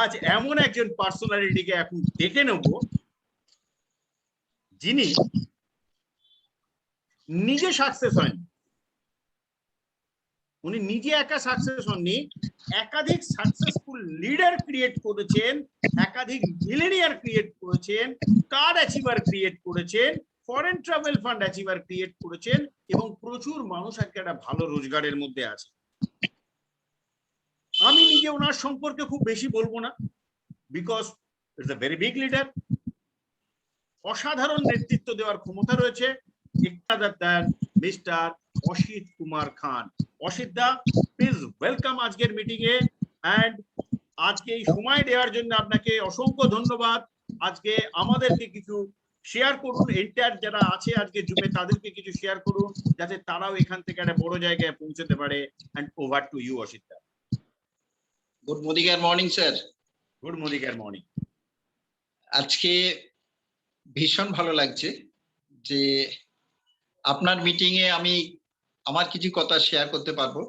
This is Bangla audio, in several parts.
আজ এমন একজন পার্সোনালিটিকে এখন দেখে নেব যিনি নিজে সাকসেস হয়নি, উনি নিজে একা সাকসেস হননি, একাধিক সাকসেসফুল লিডার ক্রিয়েট করেছেন, একাধিক মিলেনিয়ার ক্রিয়েট করেছেন, কার্ড অ্যাচিভার ক্রিয়েট করেছেন, foreign travel fund achiever create করেছেন এবং প্রচুর মানুষ একটা ভালো রোজগারের মধ্যে আছে। আমি নিজে ওনার সম্পর্কে খুব বেশি বলবো না, because it's a very big leader. অসাধারণ নেতৃত্ব দেওয়ার ক্ষমতা রয়েছে। Mister Asit Kumar Khan. Asit da, please welcome আজকের মিটিং এ। এন্ড আজকে এই সময় দেওয়ার জন্য আপনাকে অসংখ্য ধন্যবাদ। আজকে আমাদেরকে কিছু শেয়ার করুন, এন্টার যারা আছে আজকে জুমে তাদেরকে কিছু শেয়ার করুন যাতে তারাও এখান থেকে একটা বড় জায়গায় পৌঁছতে পারে। And over to you Asit da. Good morning sir. Good morning. আজকে ভীষণ ভালো লাগছে যে আপনার মিটিং এ আমি আমার কিছু কথা শেয়ার করতে পারবো।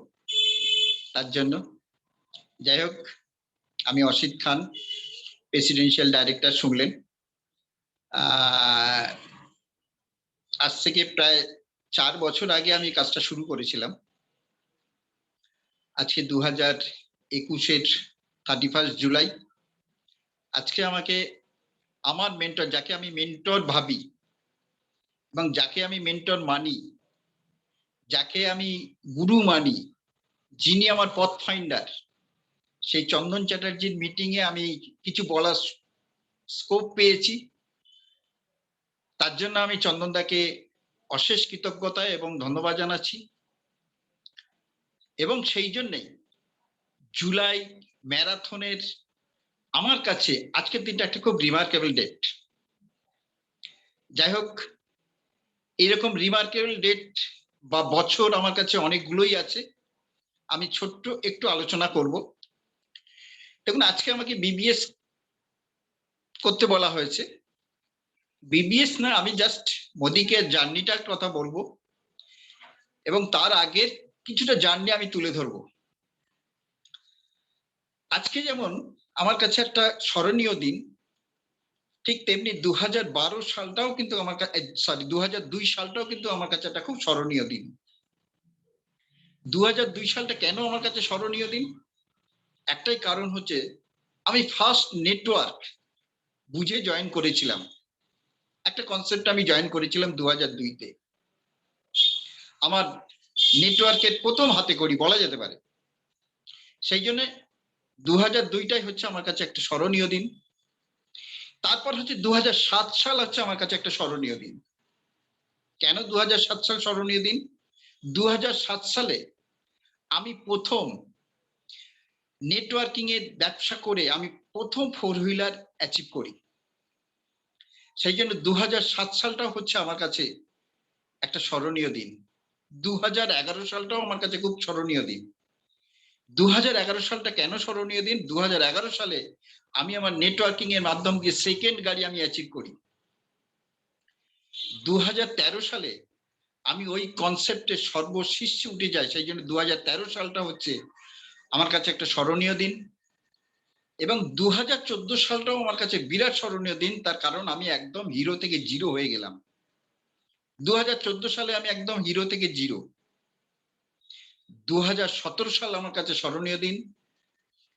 তার জন্য যাই হোক, আমি অসিত খান, প্রেসিডেন্সিয়াল ডাইরেক্টর। শুনলেন, আজ থেকে প্রায় 4 বছর আগে আমি কাজটা শুরু করেছিলাম। আজকে 2021-এর 31 জুলাই। আজকে আমাকে আমার মেন্টর, যাকে আমি মেন্টর ভাবি এবং যাকে আমি মেন্টর মানি, যাকে আমি গুরু মানি, যিনি আমার পথ ফাইন্ডার, সেই চন্দন চ্যাটার্জির মিটিং এ আমি কিছু বলার স্কোপ পেয়েছি। তার জন্য আমি চন্দনদাকে অশেষ কৃতজ্ঞতা এবং ধন্যবাদ জানাচ্ছি। এবং সেই জন্যই জুলাই ম্যারাথনের আমার কাছে আজকের দিনটা একটা খুব রিমার্কেবল ডেট। যাই হোক, এরকম রিমার্কেবল ডেট বা বছর আমার কাছে অনেকগুলোই আছে, আমি ছোট্ট একটু আলোচনা করব। দেখুন, আজকে আমাকে বিবিএস করতে বলা হয়েছে। বিবিএস না, আমি জাস্ট মোদিকে জার্নিটার কথা বলবো এবং তার আগের কিছুটা জার্নি আমি তুলে ধরবো। আজকে যেমন আমার কাছে একটা স্মরণীয় দিন, ঠিক তেমনি 2012 সালটাও কিন্তু আমার কাছে, 2002 সালটাও কিন্তু আমার কাছে একটা খুব স্মরণীয় দিন। 2002 সালটা কেন আমার কাছে স্মরণীয় দিন? একটাই কারণ হচ্ছে, আমি ফার্স্ট নেটওয়ার্ক বুঝে জয়েন করেছিলাম। একটা কনসেপ্ট আমি জয়েন করেছিলাম 2002-তে। আমার নেটওয়ার্কের প্রথম হাতে করি বলা যেতে পারে। সেই জন্য 2002টাই হচ্ছে আমার কাছে একটা স্মরণীয় দিন। তারপর হচ্ছে 2007 সাল হচ্ছে আমার কাছে একটা স্মরণীয় দিন। কেন 2007 সাল স্মরণীয় দিন? 2007 সালে আমি প্রথম নেটওয়ার্কিং এর ব্যবসা করে আমি প্রথম 4 হুইলার অ্যাচিভ করি। সেই জন্য 2007 সালটাও হচ্ছে আমার কাছে একটা স্মরণীয় দিন। 2011 সালটাও আমার কাছে খুব স্মরণীয় দিন। 2011 সালটা কেন স্মরণীয় দিন? 2011 সালে আমি আমার নেটওয়ার্কিং এর মাধ্যম দিয়ে সেকেন্ড গাড়ি আমি অ্যাচিভ করি। 2013 সালে আমি ওই কনসেপ্টে সর্বশীর্ষে উঠে যাই। সেই জন্য 2013 সালটা হচ্ছে আমার কাছে একটা স্মরণীয় দিন। এবং 2014 সালটাও আমার কাছে বিরাট স্মরণীয় দিন। তার কারণ আমি একদম হিরো থেকে জিরো হয়ে গেলাম। 2014 সালে আমি একদম হিরো থেকে জিরো। 2017 সাল আমার কাছে স্মরণীয় দিন।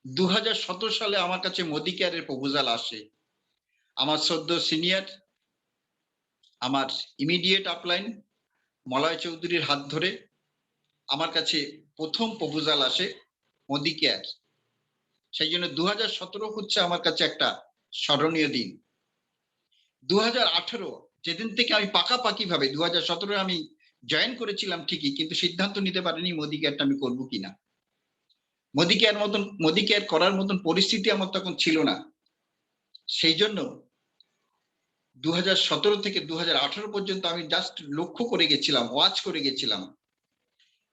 2017 সালে আমার কাছে মোদি কেয়ারের প্রপোজাল আসে। আমার সদ্য সিনিয়র, আমার ইমিডিয়েট আপলাইন মলয় চৌধুরীর হাত ধরে আমার কাছে প্রথম প্রপোজাল আসে মোদি কেয়ার। সেই জন্য 2017 হচ্ছে আমার কাছে একটা স্মরণীয় দিন। 2018 যেদিন থেকে আমি পাকাপাকি ভাবে, 2017 আমি জয়েন করেছিলাম ঠিকই, কিন্তু সিদ্ধান্ত নিতে পারিনি মোদি কেয়ারটা আমি করবো কিনা। মোদি কেয়ার করার মতন পরিস্থিতি আমার তখন ছিল না। সেই জন্য 2017 থেকে 2018 পর্যন্ত আমি জাস্ট লক্ষ্য করে গেছিলাম, ওয়াচ করে গেছিলাম।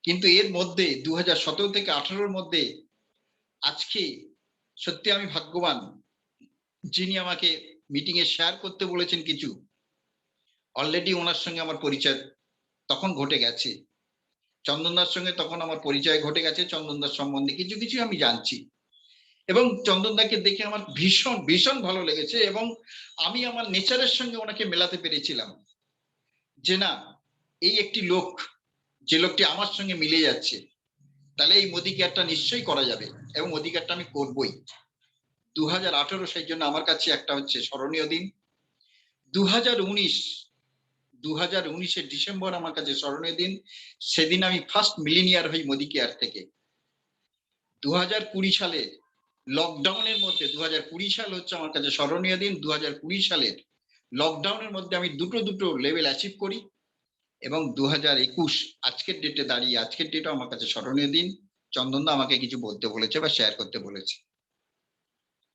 কিন্তু এর মধ্যে 2017 থেকে 18-র মধ্যে আজকে সত্যি আমি ভাগ্যবান, যিনি আমাকে মিটিং এ শেয়ার করতে বলেছেন কিছু, অলরেডি ওনার সঙ্গে আমার পরিচয় তখন ঘটে গেছে। চন্দনদার সঙ্গে তখন আমার পরিচয় ঘটে গেছে। চন্দনদার সম্বন্ধে কিছু কিছু আমি জানছি এবং চন্দনদাকে দেখে আমার ভীষণ ভীষণ ভালো লেগেছে, এবং আমি আমার নেচারের সঙ্গে ওনাকে মেলাতে পেরেছিলাম যে না, এই একটি লোক, যে লোকটি আমার সঙ্গে মিলে যাচ্ছে, তাহলে এই মোদি কেয়ারটা নিশ্চয়ই করা যাবে, এবং মোদি কেয়ারটা আমি করবই। 2018 সেই জন্য আমার কাছে একটা হচ্ছে স্মরণীয় দিন। 2019 ডিসেম্বর আমার কাছে স্মরণীয় দিন। সেদিন আমি ফার্স্ট মিলিনিয়ার হই মোদি কেয়ার থেকে। 2020 সালে লকডাউনের মধ্যে, 2020 সাল হচ্ছে আমার কাছে স্মরণীয় দিন। 2020 সালের লকডাউনের মধ্যে আমি দুটো লেভেল অ্যাচিভ করি, এবং 2021 আজকের ডেটে দাঁড়িয়ে, আজকের ডেটও আমার কাছে স্মরণীয় দিন। চন্দনদা আমাকে কিছু বলতে বলেছে বা শেয়ার করতে বলেছে।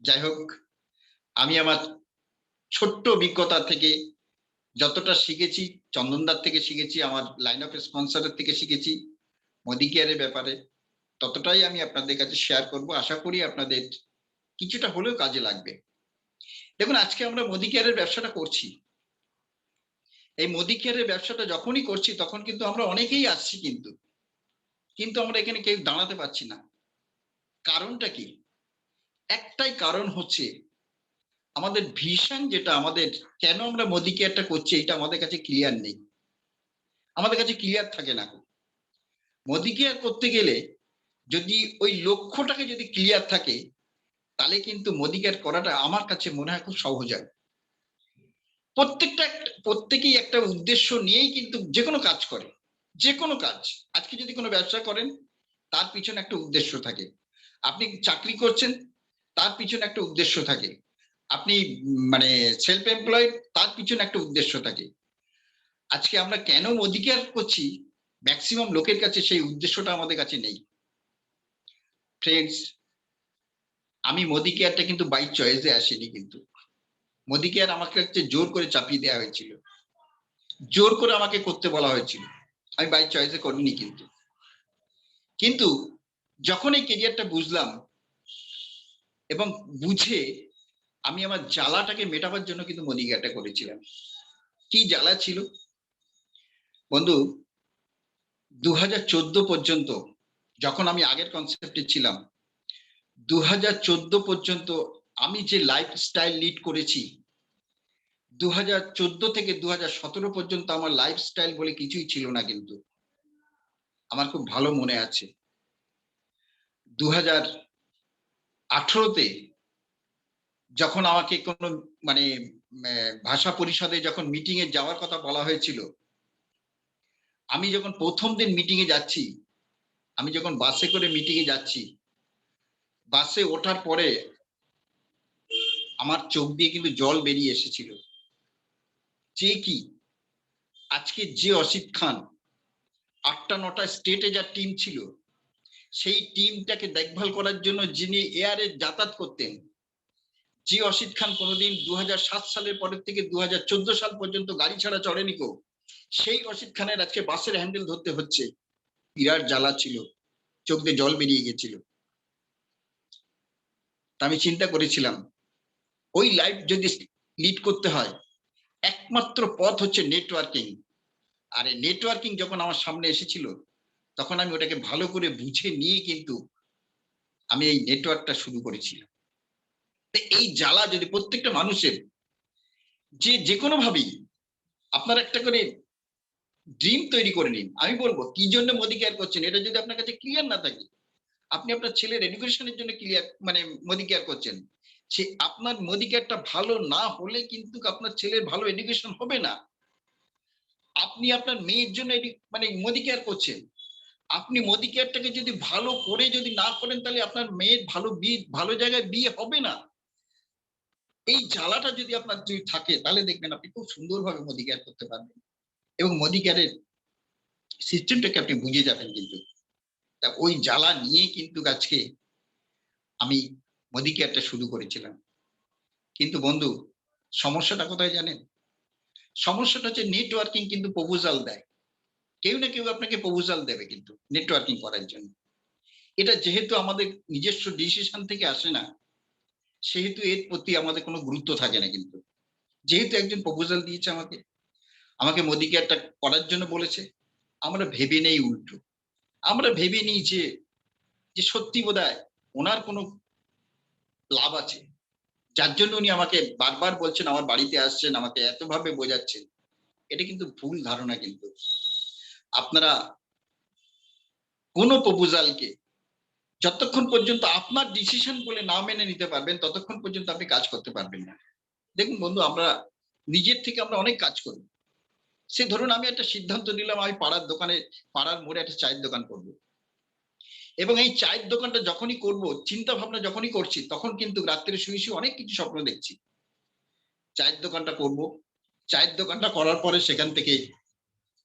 যাই হোক, আমি আমার ছোট্ট অভিজ্ঞতা থেকে যতটা শিখেছি, চন্দনদার থেকে শিখেছি, আমার লাইন অফ স্পন্সরের থেকে শিখেছি মোদি কেয়ারের ব্যাপারে, ততটাই আমি আপনাদের কাছে শেয়ার করব। আশা করি আপনাদের কিছুটা হলেও কাজে লাগবে। দেখুন, আজকে আমরা মোদি কেয়ারের ব্যবসাটা করছি। এই মোদি কেয়ারের ব্যবসাটা যখনই করছি তখন কিন্তু আমরা অনেকেই আসছি, কিন্তু আমরা এখানে কেউ দাঁড়াতে পারছি না। কারণটা কি? একটাই কারণ হচ্ছে আমাদের ভিশন, যেটা আমাদের কেন আমরা মোদি কেয়ারটা করছি, এটা আমাদের কাছে ক্লিয়ার নেই, আমাদের কাছে ক্লিয়ার থাকে না। মোদি কেয়ার করতে গেলে যদি ওই লক্ষ্যটাকে যদি ক্লিয়ার থাকে, তাহলে কিন্তু মোদি কেয়ার করাটা আমার কাছে মনে হয় খুব সহজ হয়। প্রত্যেকেই একটা উদ্দেশ্য নিয়েই কিন্তু যে কোনো কাজ করে, যে কোনো কাজ। আজকে যদি কোনো ব্যবসা করেন, তার পিছনে একটা উদ্দেশ্য থাকে। আপনি চাকরি করছেন, তার পিছনে একটা উদ্দেশ্য থাকে। আপনি মানে সেলফ এমপ্লয়েড, তার পিছনে একটা উদ্দেশ্য থাকে। আজকে আমরা কেন মোদি কেয়ার করছি, ম্যাক্সিমাম লোকের কাছে সেই উদ্দেশ্যটা আমাদের কাছে নেই। ফ্রেন্ডস, আমি মোদি কেয়ারটা কিন্তু বাই চয়েসে আসেনি, কিন্তু মোদি কেয়ার আমাকে হচ্ছে জোর করে চাপিয়ে দেওয়া হয়েছিল, জোর করে আমাকে করতে বলা হয়েছিল। আমি বাই চয়েসে করিনি। কিন্তু যখন এই কেরিয়ারটা বুঝলাম এবং বুঝে আমি আমার জ্বালাটাকে মেটাবার জন্য কিন্তু মোদি কেয়ারটা করেছিলাম। কি জ্বালা ছিল বন্ধু? 2014 পর্যন্ত, যখন আমি আগের কনসেপ্টে ছিলাম, 2014 পর্যন্ত আমি যে লাইফস্টাইল লিড করেছি, 2014 থেকে 2017 পর্যন্ত আমার লাইফস্টাইল বলে কিছুই ছিল না। কিন্তু আমার খুব ভালো মনে আছে, 2018-তে যখন আমাকে কোনো মানে ভাষা পরিষদে যখন মিটিং এ যাওয়ার কথা বলা হয়েছিল, আমি যখন প্রথম দিন মিটিং এ যাচ্ছি, আমি যখন বাসে করে মিটিং এ যাচ্ছি, বাসে ওঠার পরে আমার চোখ দিয়ে কিন্তু জল বেরিয়ে এসেছিল। যে কি আজকে যে অসিত খান 8টা-9টা স্টেটে যার টিম ছিল, সেই টিমটাকে দেখভাল করার জন্য যিনি এয়ারে যাতায়াত করতেন, যে অসিত খান কোনোদিন 2007 সালের পরের থেকে 2014 সাল পর্যন্ত গাড়ি ছাড়া চড়েনি কো, সেই অসিত খানের আজকে বাসের হ্যান্ডেল ধরতে হচ্ছে। বিরাট জ্বালা ছিল, চোখ দিয়ে জল বেরিয়ে গেছিল। আমি চিন্তা করেছিলাম, ওই লাইফ যদি লিড করতে হয়, একমাত্র পথ হচ্ছে নেটওয়ার্কিং। আর এই নেটওয়ার্কিং যখন আমার সামনে এসেছিল, তখন আমি ওটাকে ভালো করে বুঝে নিয়ে কিন্তু আমি এই নেটওয়ার্কটা শুরু করেছিলাম। এই জ্বালা যদি প্রত্যেকটা মানুষের, যে কোনো ভাবেই আপনার একটা করে ড্রিম তৈরি করে নিন। আমি বলবো, কি জন্য মোদি কেয়ার করছেন, এটা যদি আপনার কাছে ক্লিয়ার না থাকে, আপনি আপনার ছেলের এডুকেশনের জন্য ক্লিয়ার মানে মোদি কেয়ার করছেন, সে আপনার মোদি কেয়ারটা ভালো না হলে কিন্তু আপনার ছেলের ভালো এডুকেশন হবে না। আপনি আপনার মেয়ের জন্য মানে মোদি কেয়ার করছেন, আপনি মোদি কেয়ারটাকে যদি ভালো করে যদি না করেন, তাহলে আপনার মেয়ের ভালো জায়গায় বিয়ে হবে না। এই জ্বালাটা যদি আপনার যদি থাকে, তাহলে দেখবেন আপনি খুব সুন্দরভাবে মোদি কেয়ার করতে পারবেন, এবং মোদি কেয়ারের সিস্টেমটাকে আপনি বুঝে যাবেন। কিন্তু ওই জ্বালা নিয়ে কিন্তু আজকে আমি মোদি কেয়ারটা শুরু করেছিলাম। কিন্তু বন্ধু, সমস্যাটা কোথায় জানেন? সমস্যাটা হচ্ছে নেটওয়ার্কিং কিন্তু প্রপোজাল দেয়, কেউ না কেউ আপনাকে প্রপোজাল দেবে কিন্তু নেটওয়ার্কিং করার জন্য। এটা যেহেতু আমাদের নিজস্ব ডিসিশন থেকে আসে না, সেহেতু এর প্রতি আমাদের কোনো গুরুত্ব থাকে না। কিন্তু যেহেতু একজন প্রপোজাল দিয়েছে আমাকে মোদি কেয়ারটা করার জন্য বলেছে, আমরা ভেবে নেই উল্টো, আমরা ভেবে নিই যে সত্যি বোধহয় ওনার কোনো লাভ আছে, যার জন্য উনি আমাকে বারবার বলছেন, আমার বাড়িতে আসছেন, আমাকে এতভাবে বোঝাচ্ছেন। এটা কিন্তু ভুল ধারণা। কিন্তু আপনারা কোনো প্রপোজালকে যতক্ষণ পর্যন্ত আপনার ডিসিশন বলে না মেনে নিতে পারবেন, ততক্ষণ পর্যন্ত আপনি কাজ করতে পারবেন না। দেখুন বন্ধু, আমরা নিজের থেকে আমরা অনেক কাজ করি। সে ধরুন আমি একটা সিদ্ধান্ত নিলাম, আমি পাড়ার মোড়ে একটা চায়ের দোকান করব, এবং এই চায়ের দোকানটা যখনই করব, চিন্তা ভাবনা যখনই করছি, তখন কিন্তু রাত্রে শুয়ে শুয়ে অনেক কিছু স্বপ্ন দেখছি। চায়ের দোকানটা করব, চায়ের দোকানটা করার পরে সেখান থেকে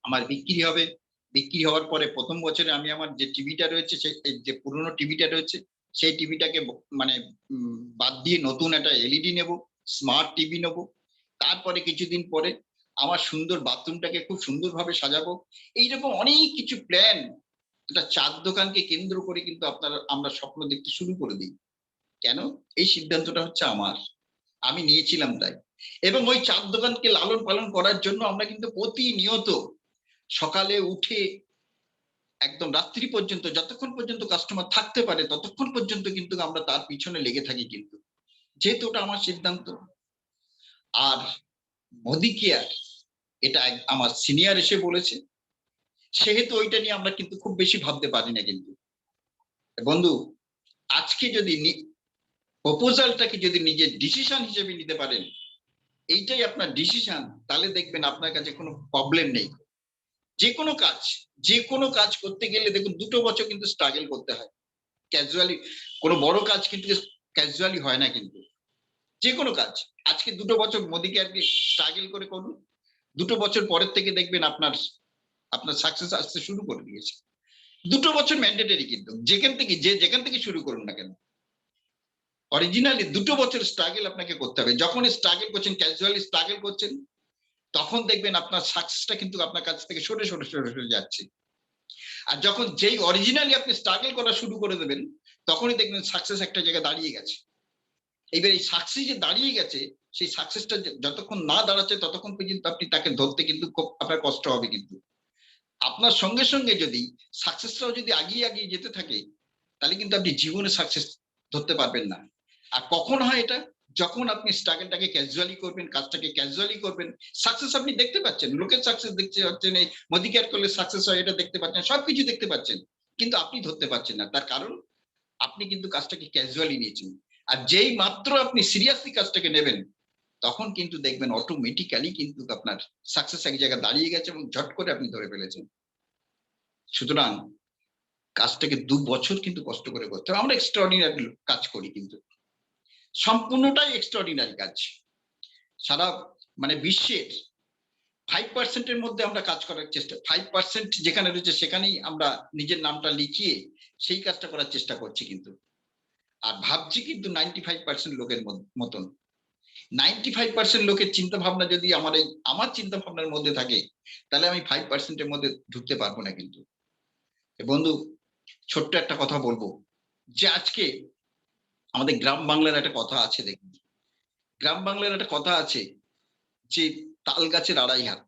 আমার বিক্রি হবে, বিক্রি হওয়ার পরে প্রথম বছরে আমি আমার যে টিভিটা রয়েছে, যে পুরনো টিভিটা রয়েছে, সেই টিভিটাকে মানে বাদ দিয়ে নতুন একটা এলইডি নেব, স্মার্ট টিভি নেব। তারপরে কিছুদিন পরে আমার সুন্দর বাথরুমটাকে খুব সুন্দরভাবে সাজাবো। এইরকম অনেক কিছু প্ল্যান একটা চার দোকানকে কেন্দ্র করে কিন্তু আমরা স্বপ্ন দেখতে শুরু করে দিই। কেন? এই সিদ্ধান্তটা হচ্ছে আমার, আমি নিয়েছিলাম তাই। এবং ওই চার দোকানকে লালন পালন করার জন্য আমরা কিন্তু প্রতিনিয়ত সকালে উঠে একদম রাত্রি পর্যন্ত, যতক্ষণ পর্যন্ত কাস্টমার থাকতে পারে ততক্ষণ পর্যন্ত কিন্তু আমরা তার পিছনে লেগে থাকি, কিন্তু যেহেতু ওটা আমার সিদ্ধান্ত। আর মোদি কেয়ার এটা আমার সিনিয়র এসে বলেছে, সেহেতু ওইটা নিয়ে আমরা কিন্তু খুব বেশি ভাবতে পারি না। কিন্তু বন্ধু, আজকে যদি প্রপোজালটাকে যদি নিজের ডিসিশন হিসেবে নিতে পারেন, এইটাই আপনার ডিসিশন, তাহলে দেখবেন আপনার কাছে কোনো প্রবলেম নেই। যে কোনো কাজ করতে গেলে দেখুন 2 বছর কিন্তু স্ট্রাগল করতে হয়। ক্যাজুয়ালি কোনো বড় কাজ কিন্তু ক্যাজুয়ালি হয় না। কিন্তু যে কোনো কাজ আজকে 2 বছর মোদিকে আর কি স্ট্রাগল করে করুন, 2 বছর পরের থেকে দেখবেন আপনার সাকসেস আসতে শুরু করে দিয়েছে। 2 বছর ম্যান্ডেটরি, কিন্তু যেখান থেকে শুরু করুন না কেন, অরিজিনালি 2 বছর স্ট্রাগল আপনাকে করতে হবে। যখন স্ট্রাগল করছেন, ক্যাজুয়ালি স্ট্রাগল করছেন, তখন দেখবেন আপনার সাকসেসটা কিন্তু আপনার কাছ থেকে সরে যাচ্ছে। আর যখন যেই অরিজিনালি আপনি স্ট্রাগল করা শুরু করে দেবেন, তখনই দেখবেন সাকসেস একটা জায়গায় দাঁড়িয়ে গেছে। এইবার এই সাকসেস যে দাঁড়িয়ে গেছে, সেই সাকসেসটা যতক্ষণ না দাঁড়াচ্ছে ততক্ষণ পর্যন্ত আপনি তাকে ধরতে কিন্তু খুব আপনার কষ্ট হবে। কিন্তু আপনার সঙ্গে সঙ্গে যদি সাকসেসটাও যদি আগিয়ে যেতে থাকে, তাহলে কিন্তু আপনি জীবনে সাকসেস ধরতে পারবেন না। আর কখন হয় এটা? যখন আপনি স্ট্রাগলটাকে ক্যাজুয়ালি করবেন, কাজটাকে ক্যাজুয়ালি করবেন, সাকসেস আপনি দেখতে পাচ্ছেন, লোকের সাকসেস দেখতে পাচ্ছেন, এই মোদি কেয়ার করলে সাকসেস হয় এটা দেখতে পাচ্ছেন, সবকিছু দেখতে পাচ্ছেন, কিন্তু আপনি ধরতে পারছেন না। তার কারণ আপনি কিন্তু কাজটাকে ক্যাজুয়ালি নিয়েছেন। আর যেই মাত্র আপনি সিরিয়াসলি কাজটাকে নেবেন, তখন কিন্তু দেখবেন অটোমেটিক্যালি কিন্তু আপনার সাকসেস এক জায়গায় দাঁড়িয়ে গেছে এবং ঝট করে আপনি ধরে ফেলেছেন। সুতরাং কাজটাকে 2 বছর কিন্তু কষ্ট করে করতে হবে। আমরা এক্সট্রাঅর্ডিনারি কাজ করি, কিন্তু সম্পূর্ণটাই এক্সট্রাঅর্ডিনারি কাজ। সারা বিশ্বের 5% এর মধ্যে আমরা কাজ করার চেষ্টা, 5% যেখানে রয়েছে সেখানেই আমরা নিজের নামটা লিখিয়ে সেই কাজটা করার চেষ্টা করছি। কিন্তু আর ভাবছি কিন্তু 95% লোকের মতন। 95% লোকের চিন্তা ভাবনা যদি আমার চিন্তা ভাবনার মধ্যে থাকে, তাহলে আমি 5% এর মধ্যে ঢুকতে পারবো না। কিন্তু বন্ধু, ছোট্ট একটা কথা বলবো, যে আজকে আমাদের গ্রাম বাংলার একটা কথা আছে। দেখুন, গ্রাম বাংলার একটা কথা আছে যে তাল গাছের আড়াই হাত।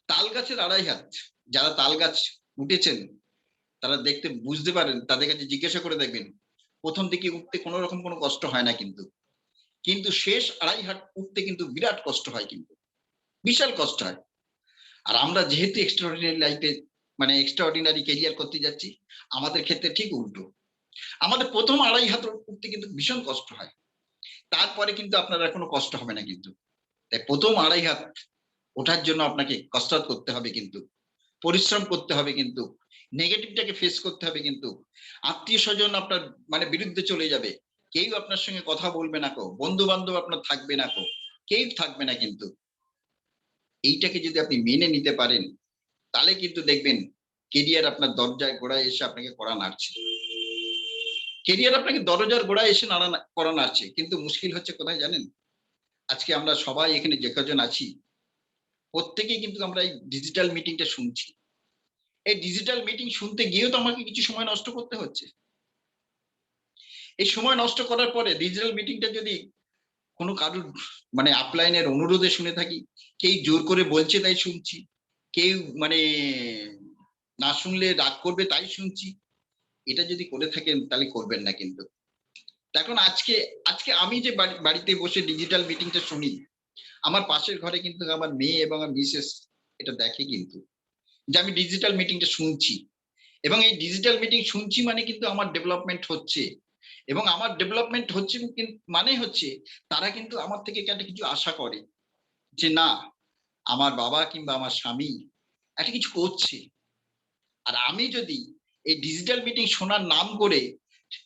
তাল গাছের আড়াই হাত, যারা তাল গাছ উঠেছেন তারা দেখতে বুঝতে পারেন, তাদের কাছে জিজ্ঞাসা করে দেখবেন, প্রথম দিকে উঠতে কোনো রকম কোনো কষ্ট হয় না, কিন্তু শেষ আড়াই হাত উঠতে কিন্তু বিরাট কষ্ট হয়, কিন্তু বিশাল কষ্ট হয়। আর আমরা যেহেতু এক্সট্রাঅর্ডিনারি লাইফে এক্সট্রাঅর্ডিনারি ক্যারিয়ার করতে যাচ্ছি, আমাদের ক্ষেত্রে ঠিক উল্টো। আমাদের প্রথম আড়াই হাত উঠতে কিন্তু ভীষণ কষ্ট হয়, তারপরে কিন্তু আপনার কোনো কষ্ট হবে না। কিন্তু তাই প্রথম আড়াই হাত ওঠার জন্য আপনাকে কসরত করতে হবে, কিন্তু পরিশ্রম করতে হবে, কিন্তু নেগেটিভটাকে ফেস করতে হবে। কিন্তু আত্মীয় স্বজন আপনার বিরুদ্ধে চলে যাবে, কেউ আপনার সঙ্গে কথা বলবে না, বন্ধু বান্ধব আপনার থাকবে না, কেউ থাকবে না। কিন্তু এইটাকে যদি আপনি মেনে নিতে পারেন, তাহলে কিন্তু দেখবেন কেরিয়ার আপনার দরজায় গোড়ায় এসে আপনাকে কড়া নাড়ছে। কেরিয়ার আপনাকে দরজার গোড়ায় এসে কড়া নাড়ছে, কিন্তু মুশকিল হচ্ছে কোথায় জানেন? আজকে আমরা সবাই এখানে যে কজন আছি, প্রত্যেকেই কিন্তু আমরা এই ডিজিটাল মিটিংটা শুনছি। এই ডিজিটাল মিটিং শুনতে গিয়েও তো আমাকে কিছু সময় নষ্ট করতে হচ্ছে। এই সময় নষ্ট করার পরে ডিজিটাল মিটিংটা যদি কোনো কারুর আপলাইনের অনুরোধে শুনে থাকি, কেউ জোর করে বলছে তাই শুনছি, কেউ না শুনলে রাগ করবে তাই শুনছি, এটা যদি করে থাকেন তাহলে করবেন না। কিন্তু এখন আজকে আজকে আমি যে বাড়িতে বসে ডিজিটাল মিটিংটা শুনি, আমার পাশের ঘরে কিন্তু আমার মেয়ে এবং আমার মিসেস এটা দেখে কিন্তু যে আমি ডিজিটাল মিটিংটা শুনছি, এবং এই ডিজিটাল মিটিং শুনছি মানে কিন্তু আমার ডেভেলপমেন্ট হচ্ছে, এবং আমার ডেভেলপমেন্ট হচ্ছে মানে হচ্ছে তারা কিন্তু আমার থেকে একটা কিছু আশা করে যে না, আমার বাবা কিংবা আমার স্বামী একটা কিছু করছে। আর আমি যদি এই ডিজিটাল মিটিং শোনার নাম করে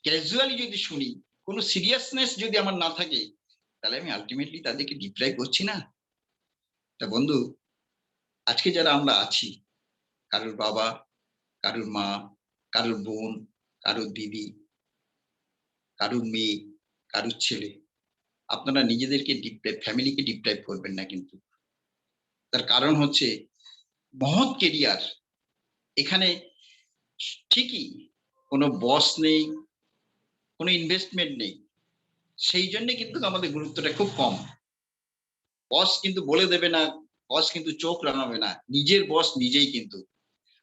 ক্যাজুয়ালি যদি শুনি, কোনো সিরিয়াসনেস যদি আমার না থাকে, তাহলে আমি আলটিমেটলি তাদেরকে ডিপ্রাইভ করছি না। তা বন্ধু, আজকে যারা আমরা আছি, কারোর বাবা, কারোর মা, কারোর বোন, কারোর দিদি, কারোর মেয়ে, কারোর ছেলে, আপনারা নিজেদেরকে ফ্যামিলিকে ডিপ্রাইভ করবেন না কিন্তু। তার কারণ হচ্ছে মহৎ কেরিয়ার, এখানে ঠিকই কোনো বস নেই, কোনো ইনভেস্টমেন্ট নেই, সেই জন্য কিন্তু আমাদের গুরুত্বটা খুব কম। বস কিন্তু বলে দেবে না, বস কিন্তু চোখ রাঙাবে না, নিজের বস নিজেই কিন্তু।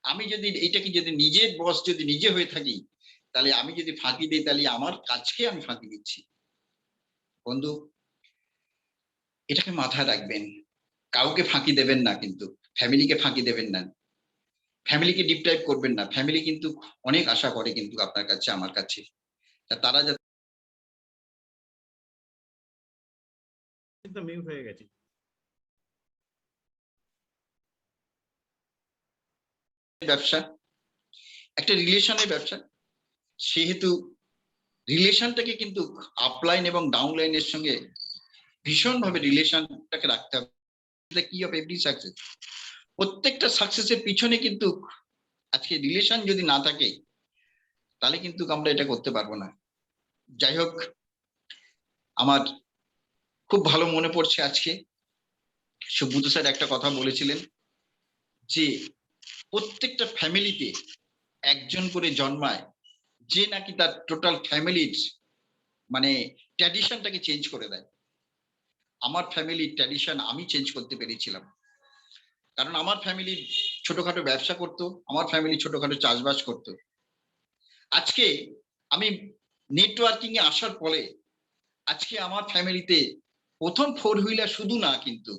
আমি যদি এইটাকে যদি নিজের বস যদি নিজে হয়ে থাকি, তাহলে আমি যদি ফাঁকি দিই তাহলে আমার কাজকে আমি ফাঁকি দিচ্ছি। বন্ধু, এটাকে মাথায় রাখবেন, কাউকে ফাঁকি দেবেন না কিন্তু, ফ্যামিলিকে ফাঁকি দেবেন না, ফ্যামিলিকে ডিপ্রাইভ করবেন না। ফ্যামিলি কিন্তু অনেক আশা করে কিন্তু আপনার কাছে, আমার কাছে। তারা যাতে মিউট হয়ে গেছে। ব্যবসা একটা রিলেশনের ব্যবসা, সেহেতু রিলেশনটাকে কিন্তু আপলাইন এবং ডাউনলাইনের সঙ্গে ভীষণভাবে রিলেশনটাকে রাখতে হবে। কি অফ এভরি সাকসেস, প্রত্যেকটা সাকসেসের পিছনে কিন্তু আজকে রিলেশন যদি না থাকে, তাহলে কিন্তু আমরা এটা করতে পারবো না। যাই হোক, আমার খুব ভালো মনে পড়ছে আজকে সুব্রত স্যার একটা কথা বলেছিলেন যে প্রত্যেকটা ফ্যামিলিতে একজন করে জন্মায়, যে নাকি তার টোটাল ফ্যামিলির মানে ট্র্যাডিশনটাকে চেঞ্জ করে দেয়। আমার ফ্যামিলির ট্র্যাডিশন আমি চেঞ্জ করতে পেরেছিলাম, কারণ আমার ফ্যামিলি ছোটখাটো ব্যবসা করতো, আমার ফ্যামিলি ছোটখাটো চাষবাস করতো। আজকে আমি নেটওয়ার্কিং এ আসার পরে আজকে আমার ফ্যামিলিতে প্রথম 4 হুইলার শুধু না, কিন্তু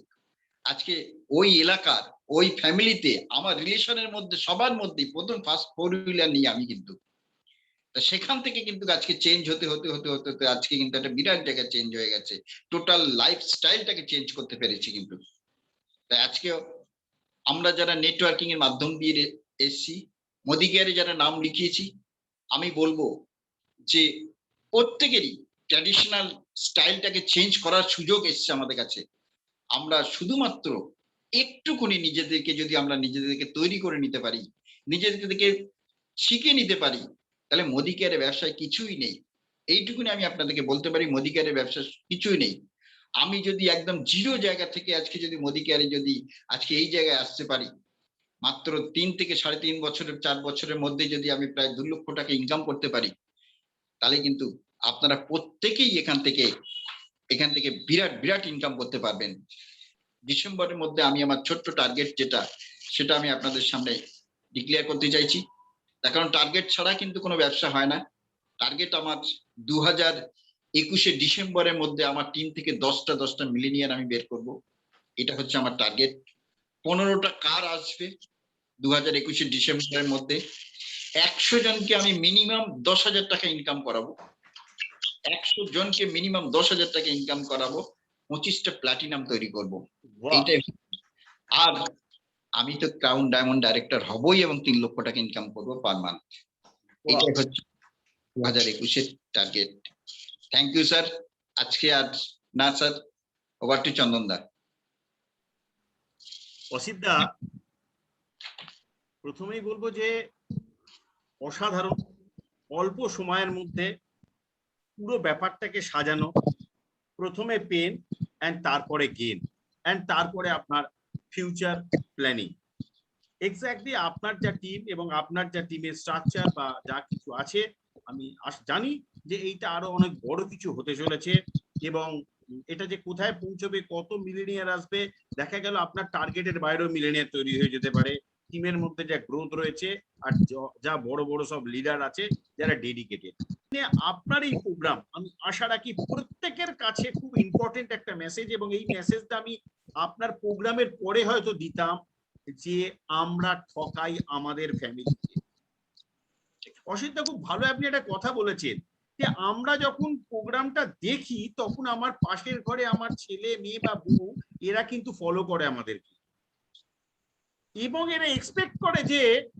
আজকে ওই এলাকার ওই ফ্যামিলিতে আমার রিলেশনের মধ্যে সবার মধ্যে প্রথম ফার্স্ট 4 হুইলার নিয়ে আমি কিন্তু। সেখান থেকে কিন্তু আজকে চেঞ্জ হতে হতে হতে হতে হতে আজকে কিন্তু একটা বিরাট জায়গায় চেঞ্জ হয়ে গেছে, টোটাল লাইফস্টাইলটাকে চেঞ্জ করতে পেরেছি কিন্তু। তাই আজকে আমরা যারা নেটওয়ার্কিং এর মাধ্যম দিয়ে এসছি, মোদি কেয়ারে যারা নাম লিখিয়েছি, আমি বলবো যে প্রত্যেকেরই ট্র্যাডিশনাল স্টাইলটাকে চেঞ্জ করার সুযোগ এসছে আমাদের কাছে। আমরা শুধুমাত্র একটুখানি নিজেদেরকে যদি আমরা নিজেদেরকে তৈরি করে নিতে পারি, নিজেদেরকে শিখে নিতে পারি, তাহলে মোদি কেয়ারের ব্যবসায় কিছুই নেই। এইটুকুনি আমি আপনাদেরকে বলতে পারি, মোদি কেয়ারের ব্যবসা কিছুই নেই। আমি যদি একদম জিরো জায়গা থেকে আজকে যদি মোদি কেয়ারে যদি আজকে এই জায়গায় আসতে পারি, মাত্র 3 থেকে 3.5 বছরের 4 বছরের মধ্যে যদি আমি প্রায় 2 লক্ষ টাকা ইনকাম করতে পারি, তাহলে কিন্তু আপনারা প্রত্যেকেই এখান থেকে বিরাট বিরাট ইনকাম করতে পারবেন। ডিসেম্বরের মধ্যে আমি আমার ছোট্ট টার্গেট যেটা, সেটা আমি আপনাদের সামনে ডিক্লেয়ার করতে চাইছি। তার কারণ টার্গেট ছাড়া কিন্তু কোনো ব্যবসা হয় না। টার্গেট আমার 2021 ডিসেম্বরের মধ্যে আমার টিম থেকে 10টা মিলিনিয়ার আমি বের করব, এটা হচ্ছে আমার টার্গেট। 15টা কার আসবে 2021 ডিসেম্বরের মধ্যে। 100 জনকে আমি মিনিমাম 10,000 টাকা ইনকাম করাবো, 100 জনকে মিনিমাম 10,000 টাকা ইনকাম করাবো, 25টা প্লাটিনাম তৈরি করব। এইটাই। আর আমি তো ক্রাউন ডায়মন্ড ডাইরেক্টর হবই এবং 3 লক্ষ টাকা ইনকাম করব পার মান্থ। এটাই হচ্ছে 2021 টার্গেট। Thank you sir. আজকে আর না স্যার, ওভার টু চন্দন দা। অসিত দা, প্রথমেই বলবো যে অসাধারণ, অল্প সময়ের মধ্যে পুরো ব্যাপারটাকে সাজানো, প্রথমে পেন এন্ড তারপরে গেন এন্ড তারপরে আপনার ফিউচার প্ল্যানিং। এক্স্যাক্টলি আপনার যা টিম এবং আপনার যা টিমের স্ট্রাকচার বা যা কিছু আছে, আমি জানি যে এইটা আরো অনেক বড় কিছু হতে চলেছে, এবং এটা যে কোথায় পৌঁছবে, কত মিলিনিয়ার আসবে, দেখা গেল আপনার টার্গেটের বাইরেও মিলিনিয়ার তৈরি হয়ে যেতে পারে। টিমের মধ্যে যা গ্রোথ রয়েছে আর যা বড় বড় সব লিডার আছে যারা ডেডিকেটেড, আপনার এই প্রোগ্রাম আমি আশা রাখি প্রত্যেকের কাছে খুব ইম্পর্টেন্ট একটা মেসেজ, এবং এই মেসেজটা আমি আপনার প্রোগ্রামের পরে হয়তো দিতাম, যে আমরা ঠকাই আমাদের ফ্যামিলিকে। অসিতদা, খুব ভালো আপনি একটা কথা বলেছেন, যে আমরা যখন প্রোগ্রামটা দেখি তখন আমার পাশের ঘরে আমার ছেলে মেয়ে বা বউ এরা কিন্তু ফলো করে আমাদেরকে, এবং এরা এক্সপেক্ট করে যে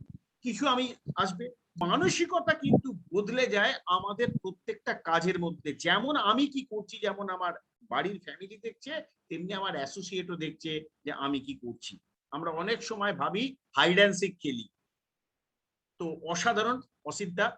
কিছু আমি আসবে। মানসিকতা কিন্তু বদলে যায় আমাদের প্রত্যেকটা কাজের মধ্যে। যেমন আমি কি করছি, যেমন আমার বাড়ির ফ্যামিলি দেখছে, তেমনি আমার অ্যাসোসিয়েটও দেখছে যে আমি কি করছি। আমরা অনেক সময় ভাবি হাইড অ্যান্ড সিক খেলি। তো অসাধারণ অসিতদা,